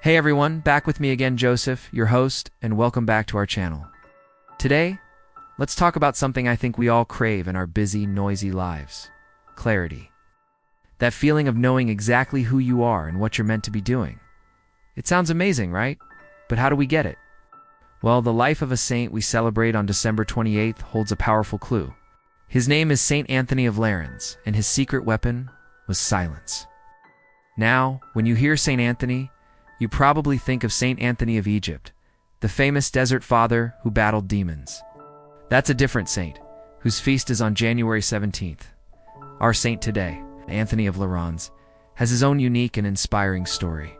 Hey everyone, back with me again, Joseph, your host, and welcome back to our channel. Today, let's talk about something I think we all crave in our busy, noisy lives: clarity. That feeling of knowing exactly who you are and what you're meant to be doing. It sounds amazing, right? But how do we get it? Well, the life of a saint we celebrate on December 28th holds a powerful clue. His name is Saint Anthony of Lérins, and his secret weapon was silence. Now, when you hear Saint Anthony, you probably think of Saint Anthony of Egypt, the famous desert father who battled demons. That's a different saint, whose feast is on January 17th. Our saint today, Anthony of Lérins, has his own unique and inspiring story.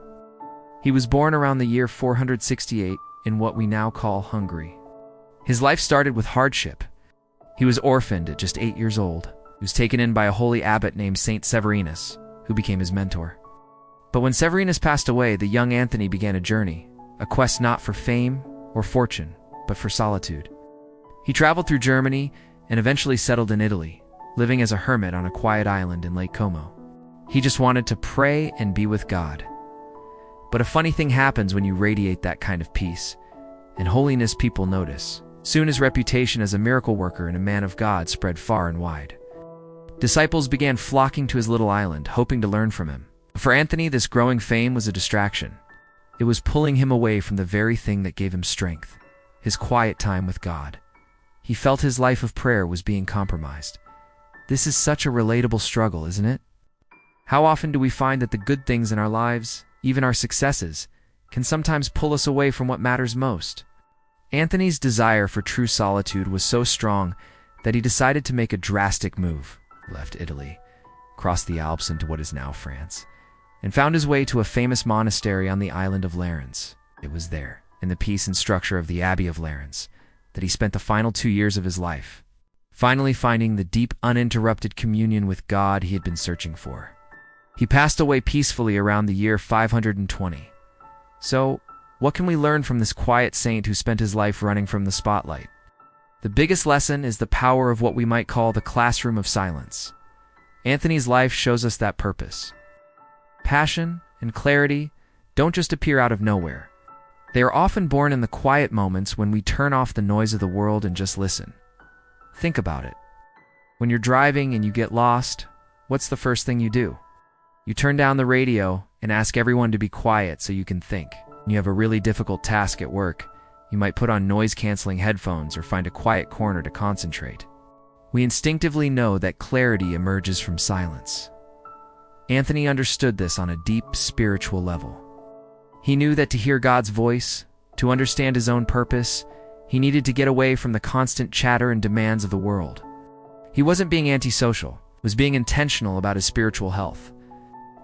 He was born around the year 468 in what we now call Hungary. His life started with hardship. He was orphaned at just 8 years old. He was taken in by a holy abbot named Saint Severinus, who became his mentor. But when Severinus passed away, the young Anthony began a journey, a quest not for fame or fortune, but for solitude. He traveled through Germany and eventually settled in Italy, living as a hermit on a quiet island in Lake Como. He just wanted to pray and be with God. But a funny thing happens when you radiate that kind of peace, and holiness people notice. Soon his reputation as a miracle worker and a man of God spread far and wide. Disciples began flocking to his little island, hoping to learn from him. For Anthony, this growing fame was a distraction. It was pulling him away from the very thing that gave him strength, his quiet time with God. He felt his life of prayer was being compromised. This is such a relatable struggle, isn't it? How often do we find that the good things in our lives, even our successes, can sometimes pull us away from what matters most? Anthony's desire for true solitude was so strong that he decided to make a drastic move. He left Italy, crossed the Alps into what is now France, and found his way to a famous monastery on the island of Lérins. It was there, in the peace and structure of the Abbey of Lérins, that he spent the final 2 years of his life, finally finding the deep, uninterrupted communion with God he had been searching for. He passed away peacefully around the year 520. So, what can we learn from this quiet saint who spent his life running from the spotlight? The biggest lesson is the power of what we might call the classroom of silence. Anthony's life shows us that purpose. Passion and clarity don't just appear out of nowhere. They are often born in the quiet moments when we turn off the noise of the world and just listen. Think about it. When you're driving and you get lost, what's the first thing you do? You turn down the radio and ask everyone to be quiet so you can think. When you have a really difficult task at work, you might put on noise-canceling headphones or find a quiet corner to concentrate. We instinctively know that clarity emerges from silence. Anthony understood this on a deep spiritual level. He knew that to hear God's voice, to understand his own purpose, he needed to get away from the constant chatter and demands of the world. He wasn't being antisocial, was being intentional about his spiritual health.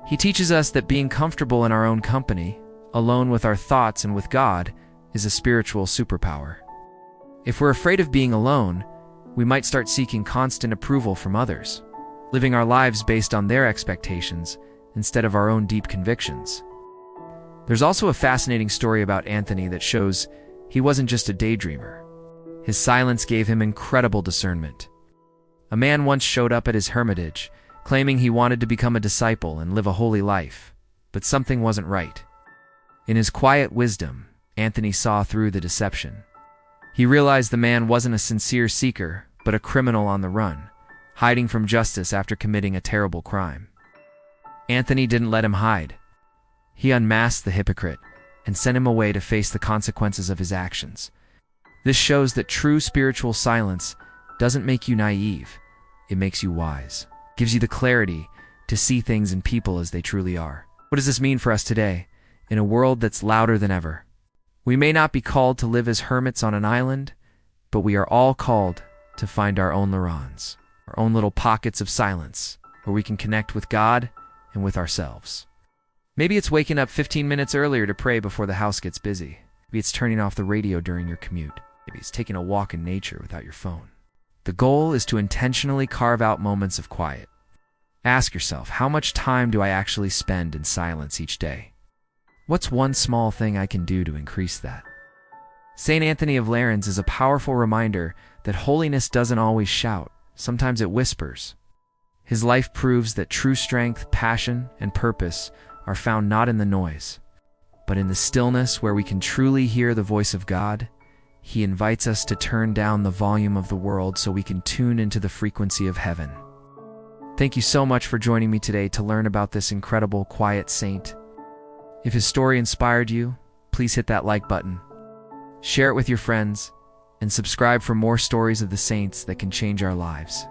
He teaches us that being comfortable in our own company, alone with our thoughts and with God, is a spiritual superpower. If we're afraid of being alone, we might start seeking constant approval from others, living our lives based on their expectations instead of our own deep convictions. There's also a fascinating story about Anthony that shows he wasn't just a daydreamer. His silence gave him incredible discernment. A man once showed up at his hermitage, claiming he wanted to become a disciple and live a holy life, but something wasn't right. In his quiet wisdom, Anthony saw through the deception. He realized the man wasn't a sincere seeker, but a criminal on the run, hiding from justice after committing a terrible crime. Anthony didn't let him hide. He unmasked the hypocrite and sent him away to face the consequences of his actions. This shows that true spiritual silence doesn't make you naive, it makes you wise, gives you the clarity to see things and people as they truly are. What does this mean for us today, in a world that's louder than ever? We may not be called to live as hermits on an island, but we are all called to find our own Lérins, our own little pockets of silence, where we can connect with God and with ourselves. Maybe it's waking up 15 minutes earlier to pray before the house gets busy. Maybe it's turning off the radio during your commute. Maybe it's taking a walk in nature without your phone. The goal is to intentionally carve out moments of quiet. Ask yourself, how much time do I actually spend in silence each day? What's one small thing I can do to increase that? Saint Anthony of Lérins is a powerful reminder that holiness doesn't always shout. Sometimes it whispers. His life proves that true strength, passion, and purpose are found not in the noise, But in the stillness where we can truly hear the voice of God, He invites us to turn down the volume of the world so we can tune into the frequency of heaven. Thank you so much for joining me today to learn about this incredible, quiet saint. If his story inspired you, please hit that like button, share it with your friends, and subscribe for more stories of the saints that can change our lives.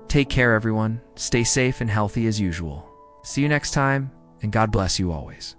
Take care, everyone. Stay safe and healthy as usual. See you next time, and God bless you always.